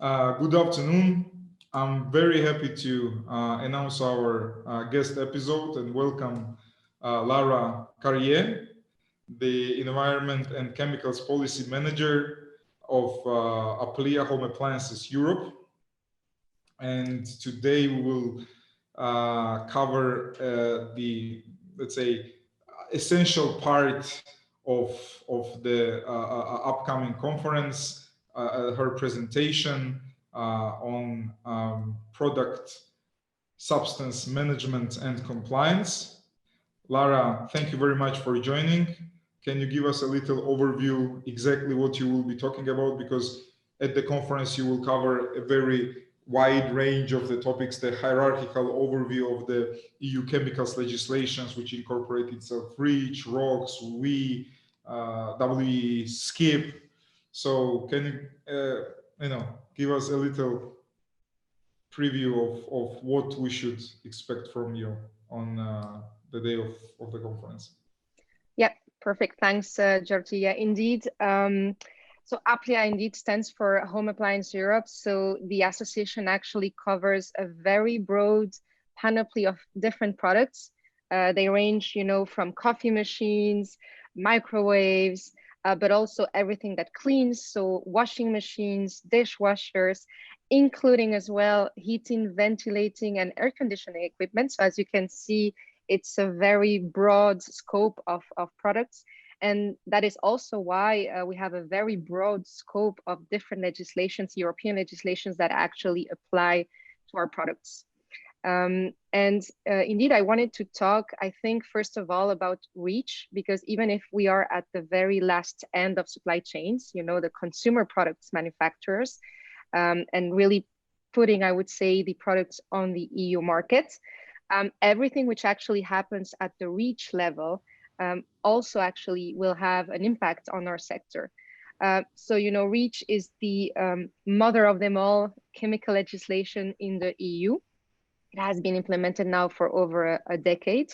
Good afternoon. I'm very happy to announce our guest episode and welcome Lara Carrier, the Environment and Chemicals Policy Manager of APPLiA Home Appliances Europe. And today we will cover the, let's say, essential part of the upcoming conference, her presentation on product substance management and compliance. Lara, thank you very much for joining. Can you give us a little overview exactly what you will be talking about? Because at the conference you will cover a very wide range of the topics, the hierarchical overview of the EU chemicals legislations, which incorporate itself REACH, RoHs, WEEE, WEEE, SCIP. So can you, give us a little preview of what we should expect from you on the day of the conference? Yeah, perfect. Thanks, Georgie. Yeah, indeed. So APPLiA indeed stands for Home Appliance Europe. So the association actually covers a very broad panoply of different products. They range, from coffee machines, microwaves, but also everything that cleans. So washing machines, dishwashers, including as well heating, ventilating, and air conditioning equipment. So as you can see, it's a very broad scope of products. And that is also why we have a very broad scope of different legislations, European legislations that actually apply to our products. Indeed, I wanted to talk, I think, first of all, about REACH, because even if we are at the very last end of supply chains, the consumer products manufacturers, and really putting, I would say, the products on the EU market, everything which actually happens at the REACH level also actually will have an impact on our sector. So, REACH is the mother of them all chemical legislation in the EU. It has been implemented now for over a decade.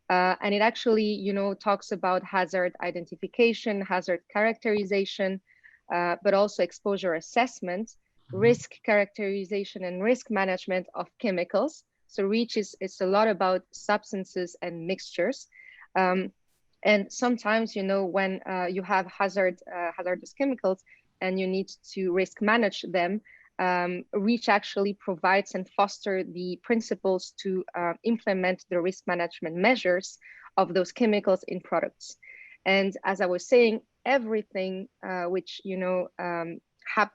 And it actually, talks about hazard identification, hazard characterization, but also exposure assessment, risk characterization, and risk management of chemicals. So REACH is a lot about substances and mixtures. And sometimes, when you have hazardous chemicals and you need to risk manage them, REACH actually provides and foster the principles to implement the risk management measures of those chemicals in products. And as I was saying, everything which,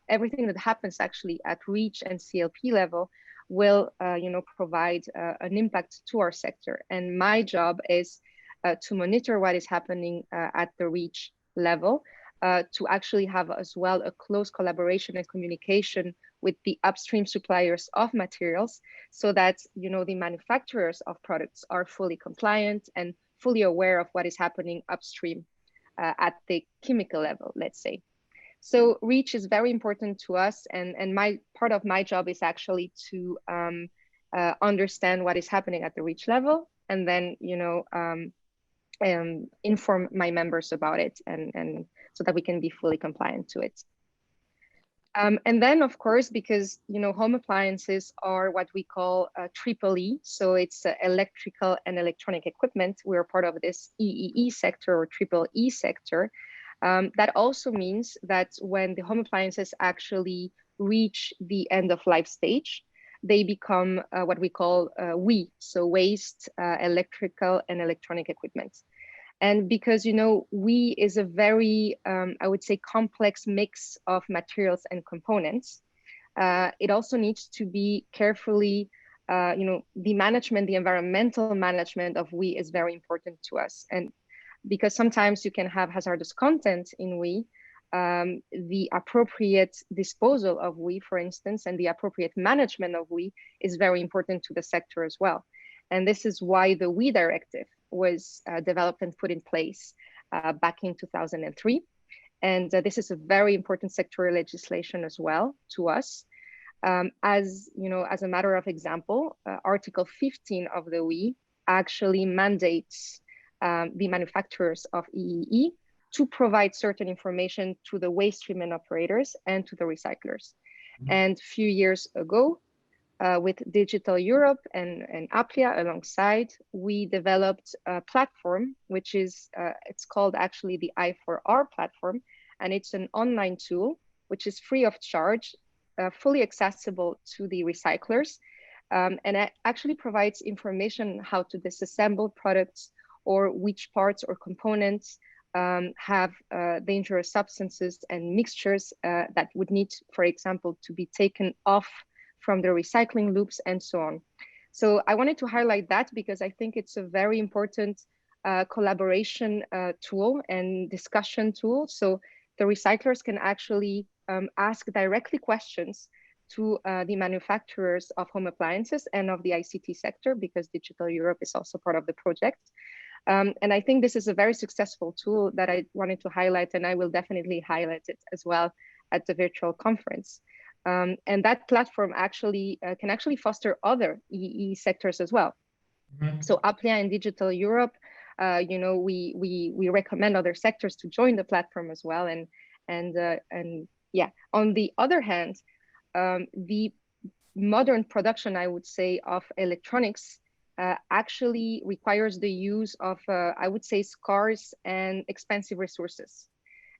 everything that happens actually at REACH and CLP level will, provide an impact to our sector. And my job is to monitor what is happening at the REACH level, to actually have as well a close collaboration and communication with the upstream suppliers of materials, so that the manufacturers of products are fully compliant and fully aware of what is happening upstream at the chemical level, let's say. So REACH is very important to us, and my part of my job is actually to understand what is happening at the REACH level, and then inform my members about it, and so that we can be fully compliant to it. And then, of course, because home appliances are what we call EEEE, so it's electrical and electronic equipment. We're part of this EEE sector or EEEE sector. That also means that when the home appliances actually reach the end of life stage, they become what we call WEEE, so waste, electrical and electronic equipment. And because, WEEE is a very, I would say, complex mix of materials and components, it also needs to be carefully, the management, the environmental management of WEEE is very important to us. And because sometimes you can have hazardous content in WEEE, the appropriate disposal of WEEE, for instance, and the appropriate management of WEEE is very important to the sector as well. And this is why the WEEE directive was developed and put in place back in 2003. And this is a very important sectoral legislation as well to us. As a matter of example, Article 15 of the WEEE actually mandates the manufacturers of EEE to provide certain information to the waste treatment operators and to the recyclers. And a few years ago, with Digital Europe and APPLiA alongside, we developed a platform, which is, it's called actually the I4R platform, and it's an online tool, which is free of charge, fully accessible to the recyclers, and it actually provides information how to disassemble products or which parts or components have dangerous substances and mixtures that would need, for example, to be taken off from the recycling loops and so on. So I wanted to highlight that because I think it's a very important collaboration tool and discussion tool. So the recyclers can actually ask directly questions to the manufacturers of home appliances and of the ICT sector, because Digital Europe is also part of the project. And I think this is a very successful tool that I wanted to highlight, and I will definitely highlight it as well at the virtual conference. And that platform actually can actually foster other EEE sectors as well. So APPLiA and Digital Europe, you know, we recommend other sectors to join the platform as well. And yeah, on the other hand, the modern production, I would say, of electronics actually requires the use of, I would say, scarce and expensive resources.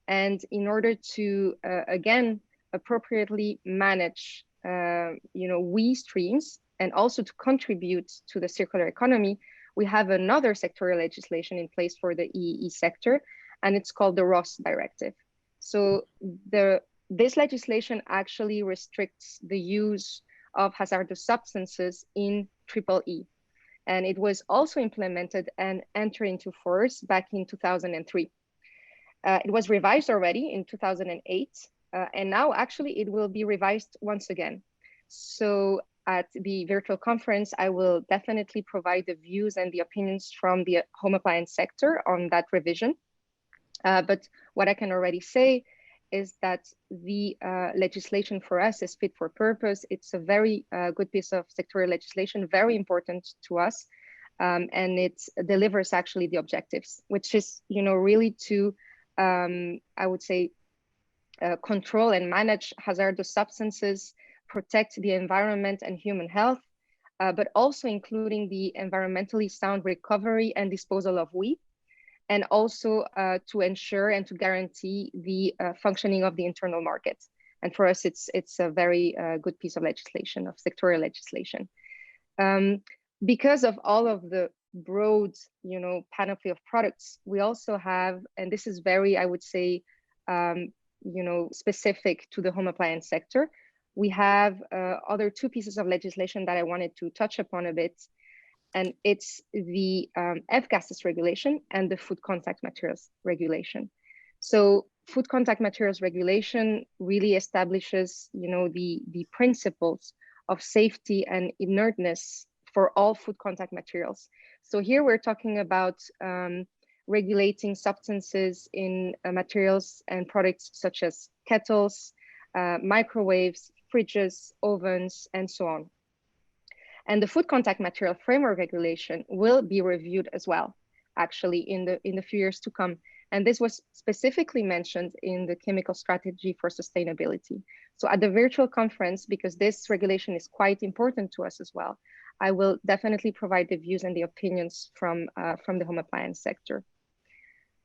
And in order to, again, appropriately manage, you know, WEEE streams and also to contribute to the circular economy, we have another sectoral legislation in place for the EEE sector, and it's called the RoHs directive. So this legislation actually restricts the use of hazardous substances in EEEE. And it was also implemented and entered into force back in 2003. It was revised already in 2008, and now actually it will be revised once again. So at the virtual conference, I will definitely provide the views and the opinions from the home appliance sector on that revision. But what I can already say is that the legislation for us is fit for purpose. It's a very good piece of sectoral legislation, very important to us. And it delivers actually the objectives, which is, you know, really to, I would say, control and manage hazardous substances, protect the environment and human health, but also including the environmentally sound recovery and disposal of WEEE, and also to ensure and to guarantee the functioning of the internal market. And for us, it's a very good piece of legislation, of sectoral legislation. Because of all of the broad, you know, panoply of products, we also have, and this is very, I would say, you know, specific to the home appliance sector, we have other two pieces of legislation that I wanted to touch upon a bit. And it's the F-gases regulation and the food contact materials regulation. So food contact materials regulation really establishes, you know, the principles of safety and inertness for all food contact materials. So here we're talking about regulating substances in materials and products such as kettles, microwaves, fridges, ovens, and so on. And the food contact material framework regulation will be reviewed as well, actually, in the few years to come. And this was specifically mentioned in the chemical strategy for sustainability. So at the virtual conference, because this regulation is quite important to us as well, I will definitely provide the views and the opinions from the home appliance sector.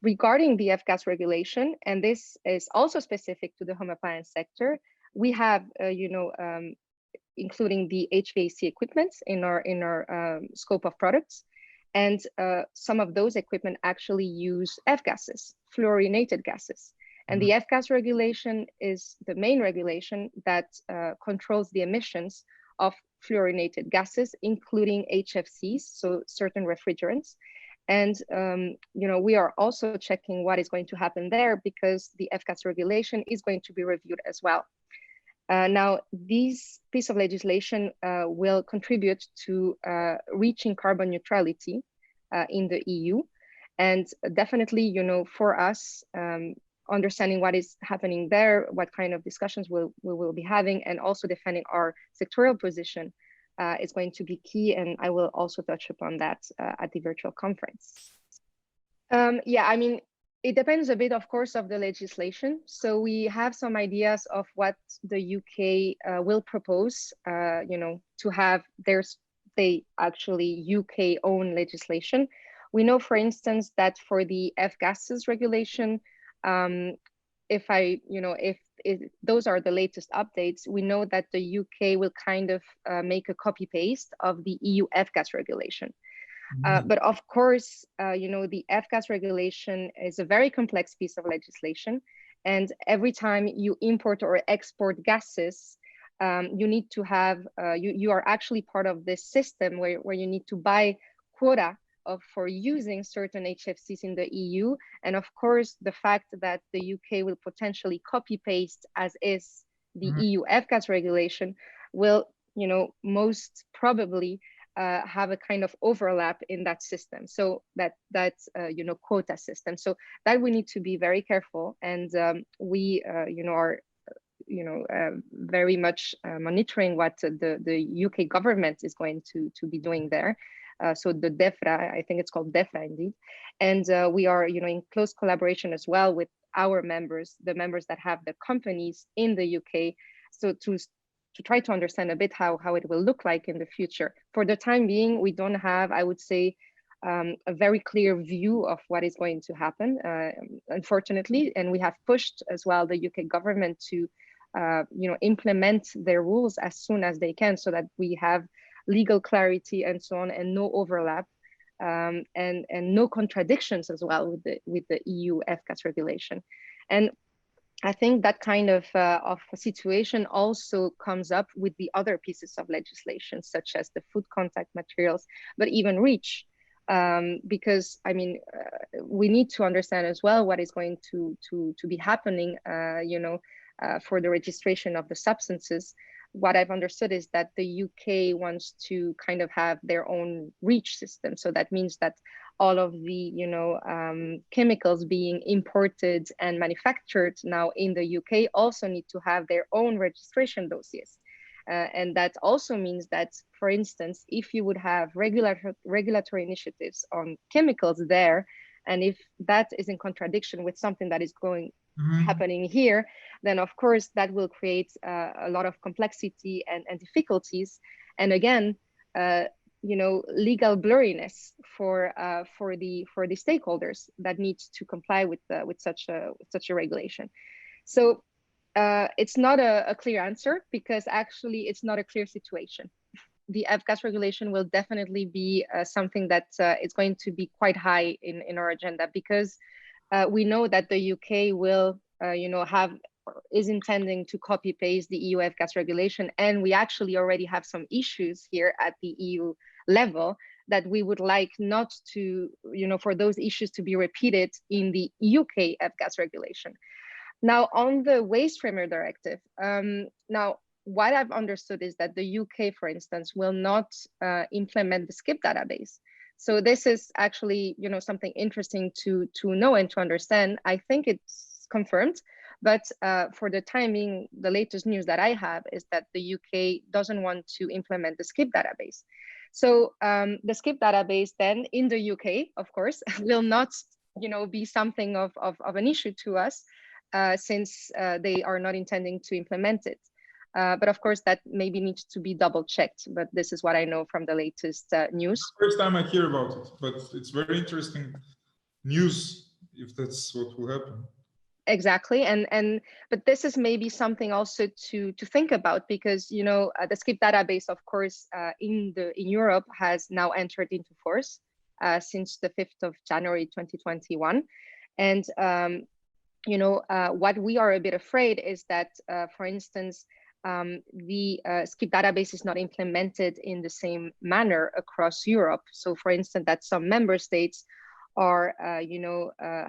Regarding the F-gas regulation, and this is also specific to the home appliance sector, we have, you know, including the HVAC equipment in our scope of products. And some of those equipment actually use F-gases, fluorinated gases. And the F-gas regulation is the main regulation that controls the emissions of fluorinated gases, including HFCs, so certain refrigerants. And you know, we are also checking what is going to happen there, because the F-gas regulation is going to be reviewed as well. Now, this piece of legislation will contribute to reaching carbon neutrality in the EU. And definitely, you know, for us, understanding what is happening there, what kind of discussions we will be having, and also defending our sectoral position is going to be key. And I will also touch upon that at the virtual conference. Yeah, I mean, It depends a bit, of course, of the legislation. So we have some ideas of what the UK will propose, to have they actually UK own legislation. We know, for instance, that for the F-gases regulation, if those are the latest updates, we know that the UK will kind of make a copy paste of the EU F-gas regulation. But of course, the F-gas regulation is a very complex piece of legislation. And every time you import or export gases, you need to have, you are actually part of this system where you need to buy quota for using certain HFCs in the EU. And of course, the fact that the UK will potentially copy paste as is the EU F-gas regulation will, most probably have a kind of overlap in that system. So that's quota system. So that we need to be very careful. And we, are very much monitoring what the UK government is going to be doing there. So the DEFRA, I think it's called DEFRA indeed. And we are, in close collaboration as well with our members, the members that have the companies in the UK. So to try to understand a bit how it will look like in the future. For the time being, we don't have, I would say, a very clear view of what is going to happen, unfortunately. And we have pushed as well the UK government to, implement their rules as soon as they can, so that we have legal clarity and so on, and no overlap, and no contradictions as well with the EU F-gas regulation. And I think that kind of a situation also comes up with the other pieces of legislation, such as the food contact materials, but even REACH, because I mean, we need to understand as well what is going to be happening, for the registration of the substances. What I've understood is that the UK wants to kind of have their own REACH system. So that means that all of the, chemicals being imported and manufactured now in the UK also need to have their own registration dossiers. And that also means that, for instance, if you would have regulatory initiatives on chemicals there, and if that is in contradiction with something that is happening here, then of course that will create a lot of complexity and difficulties. And again, legal blurriness for the stakeholders that needs to comply with such a regulation. So it's not a clear answer, because actually it's not a clear situation. The F-gas regulation will definitely be something that is going to be quite high in our agenda, because we know that the UK will, is intending to copy paste the EU F-gas regulation. And we actually already have some issues here at the EU level that we would like not to, for those issues to be repeated in the UK F-gas regulation. Now, on the Waste Framework Directive, now, what I've understood is that the UK, for instance, will not implement the SCIP database. So this is actually, something interesting to know and to understand. I think it's confirmed, but for the timing, the latest news that I have is that the UK doesn't want to implement the SCIP database. So the SCIP database then in the UK, of course, will not, be something of an issue to us, since they are not intending to implement it. But of course, that maybe needs to be double checked. But this is what I know from the latest news. First time I hear about it, but it's very interesting news if that's what will happen. Exactly, but this is maybe something also to think about, because the SCIP database, of course, in Europe has now entered into force since the 5th of January 2021, and what we are a bit afraid is that, for instance, the SCIP database is not implemented in the same manner across Europe. So, for instance, that some member states are,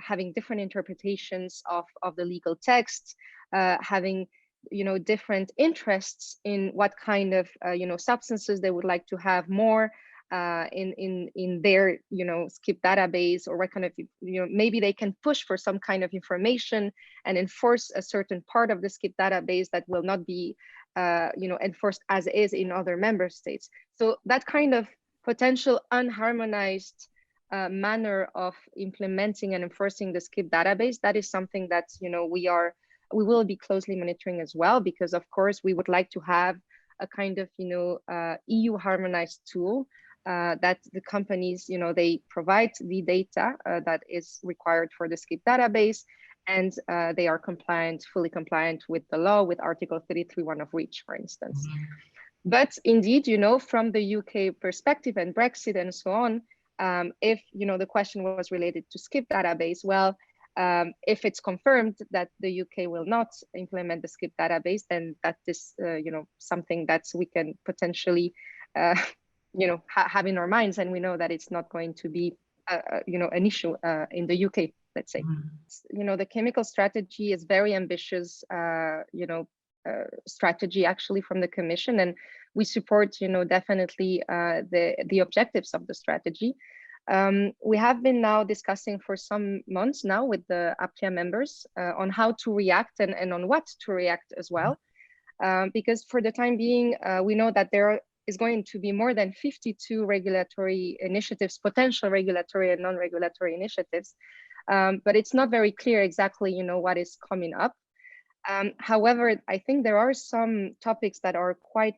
having different interpretations of the legal text, having, different interests in what kind of, substances they would like to have more in their, SCIP database, or what kind of, maybe they can push for some kind of information and enforce a certain part of the SCIP database that will not be, enforced as is in other member states. So that kind of potential unharmonized manner of implementing and enforcing the SCIP database, that is something that, you know, we will be closely monitoring as well, because of course we would like to have a kind of, you know, EU harmonized tool that the companies, you know, they provide the data that is required for the SCIP database, and they are compliant, fully compliant with the law, with Article 33(1) of REACH, for instance. But indeed, you know, from the UK perspective and Brexit and so on, if, you know, the question was related to SCIP database, well, if it's confirmed that the UK will not implement the SCIP database, then that is, you know, something that we can potentially, you know, have in our minds, and we know that it's not going to be, you know, an issue in the UK, let's say. You know, the chemical strategy is very ambitious, you know, strategy actually from the Commission, and we support, you know, definitely the objectives of the strategy. We have been now discussing for some months now with the APPLiA members on how to react and on what to react as well, because for the time being, we know that there is going to be more than 52 regulatory initiatives, potential regulatory and non-regulatory initiatives, but it's not very clear exactly, you know, what is coming up. However, I think there are some topics that are quite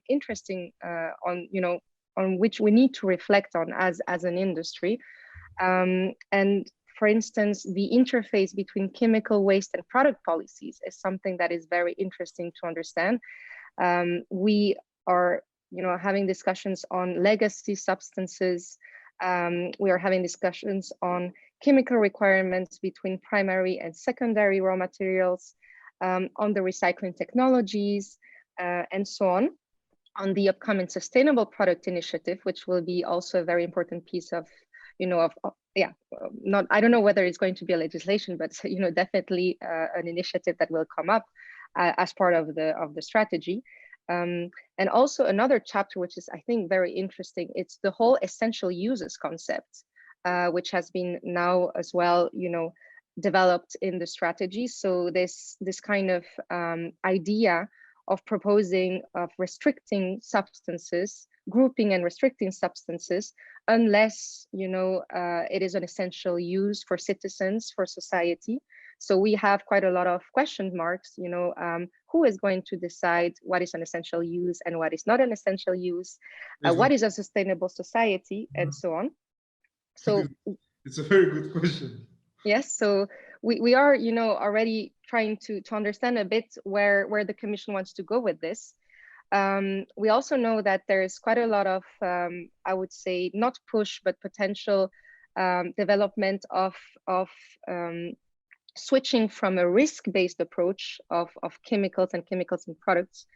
interesting on, you know, on which we need to reflect on as an industry. And for instance, the interface between chemical waste and product policies is something that is very interesting to understand. We are, you know, having discussions on legacy substances. We are having discussions on chemical requirements between primary and secondary raw materials, on the recycling technologies, and so on the upcoming sustainable product initiative, which will be also a very important piece of, you know, not, I don't know whether it's going to be a legislation, but, you know, definitely an initiative that will come up as part of the strategy. And also another chapter, which is, I think, very interesting, it's the whole essential uses concept, which has been now as well, you know, developed in the strategy. So this kind of idea of proposing, of restricting substances, grouping and restricting substances, unless, you know, it is an essential use for citizens, for society. So we have quite a lot of question marks, you know, who is going to decide what is an essential use and what is not an essential use, what is a sustainable society, and so on. So it's a very good question. Yes, so we are, you know, already trying to understand a bit where the Commission wants to go with this. We also know that there is quite a lot of, I would say, not push, but potential development of switching from a risk-based approach of chemicals and chemicals in products,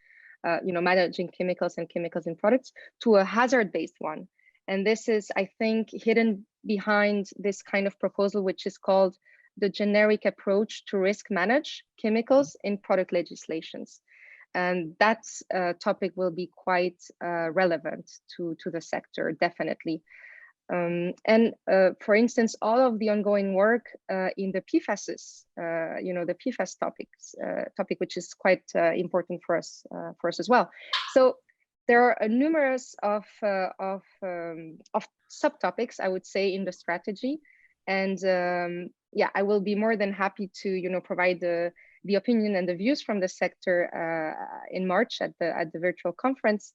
you know, managing chemicals and chemicals in products, to a hazard-based one. And this is, I think, hidden behind this kind of proposal, which is called the generic approach to risk manage chemicals in product legislations. And that topic will be quite relevant to the sector, definitely. And for instance, all of the ongoing work in the PFASs, you know, the PFAS topic, which is quite important for us as well. So there are numerous of subtopics, I would say, in the strategy, and yeah, I will be more than happy to, you know, provide the opinion and the views from the sector in March at the virtual conference.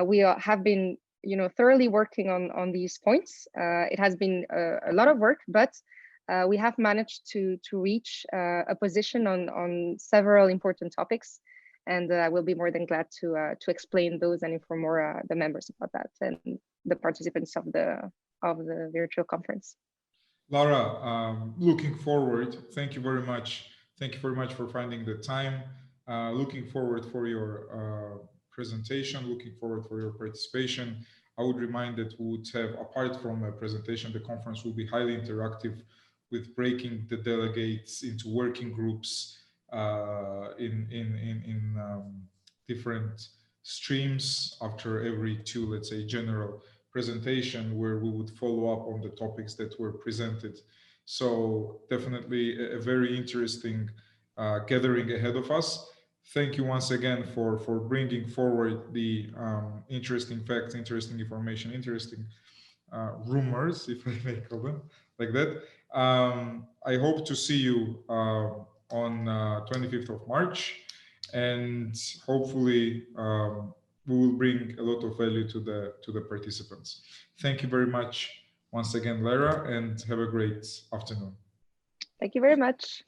We have been, you know, thoroughly working on these points. It has been a lot of work, but we have managed to reach a position on several important topics. And I will be more than glad to explain those and inform more the members about that and the participants of the virtual conference. Lara, looking forward. Thank you very much. Thank you very much for finding the time. Looking forward for your presentation. Looking forward for your participation. I would remind that we would have, apart from a presentation, the conference will be highly interactive, with breaking the delegates into working groups in different streams after every two, let's say, general presentation, where we would follow up on the topics that were presented. So definitely a very interesting gathering ahead of us. Thank you once again for bringing forward the interesting facts, interesting information, interesting rumors, if I may call them like that. I hope to see you on 25th of March, and hopefully we will bring a lot of value to the participants. Thank you very much once again, Lara, and have a great afternoon. Thank you very much.